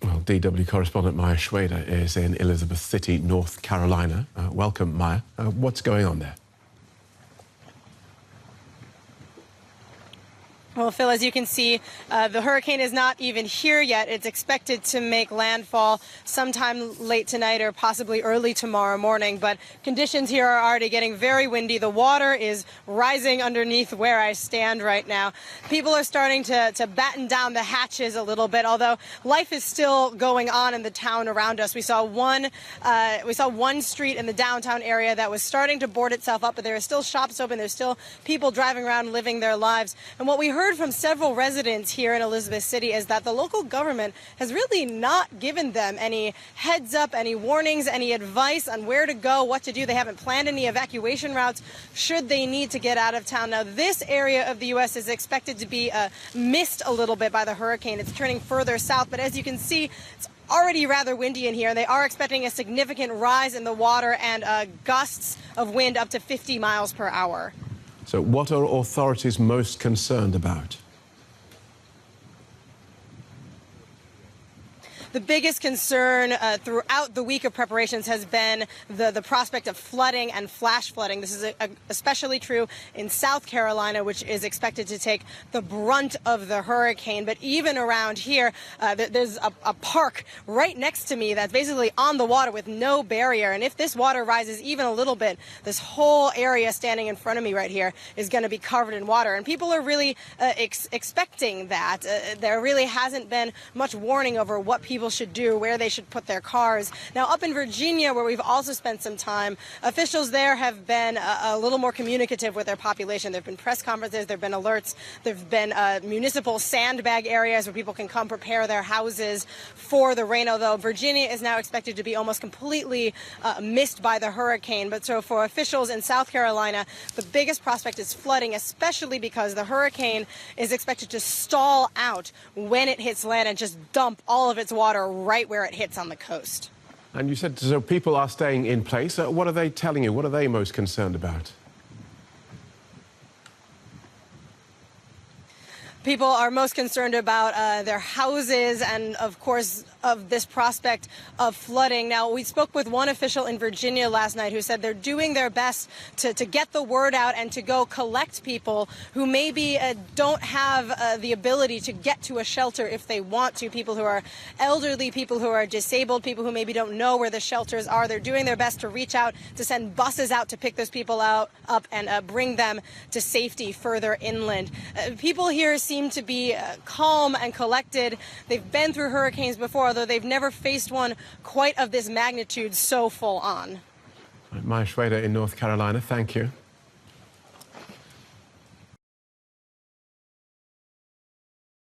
Well, DW correspondent Maya Schwader is in Elizabeth City, North Carolina. Welcome, Maya. What's going on there? Well, Phil, as you can see, the hurricane is not even here yet. It's expected to make landfall sometime late tonight or possibly early tomorrow morning. But conditions here are already getting very windy. The water is rising underneath where I stand right now. People are starting to batten down the hatches a little bit, although life is still going on in the town around us. We saw one street in the downtown area that was starting to board itself up, but there are still shops open. There's still people driving around living their lives. And what we heard from several residents here in Elizabeth City is that the local government has really not given them any heads up, any warnings, any advice on where to go, what to do. They haven't planned any evacuation routes should they need to get out of town. Now, this area of the U.S. is expected to be missed a little bit by the hurricane. It's turning further south, but as you can see, it's already rather windy in here, and they are expecting a significant rise in the water and gusts of wind up to 50 miles per hour. So what are authorities most concerned about? The biggest concern throughout the week of preparations has been the prospect of flooding and flash flooding. This is especially true in South Carolina, which is expected to take the brunt of the hurricane. But even around here, there's a park right next to me that's basically on the water with no barrier. And if this water rises even a little bit, this whole area standing in front of me right here is going to be covered in water. And people are really expecting that. There really hasn't been much warning over what people should do, where they should put their cars. Now, up in Virginia, where we've also spent some time, officials there have been a little more communicative with their population. There have been press conferences, there have been alerts, there have been municipal sandbag areas where people can come prepare their houses for the rain, although Virginia is now expected to be almost completely missed by the hurricane. But so for officials in South Carolina, the biggest prospect is flooding, especially because the hurricane is expected to stall out when it hits land and just dump all of its water right where it hits on the coast. And you said so people are staying in place. What are they telling you? What are they most concerned about? People are most concerned about their houses and, of course, of this prospect of flooding. Now, we spoke with one official in Virginia last night who said they're doing their best to get the word out and to go collect people who maybe don't have the ability to get to a shelter if they want to, people who are elderly, people who are disabled, people who maybe don't know where the shelters are. They're doing their best to reach out, to send buses out to pick those people up and bring them to safety further inland. People here seem to be calm and collected. They've been through hurricanes before, although they've never faced one quite of this magnitude so full on. Maya Schwader in North Carolina, thank you.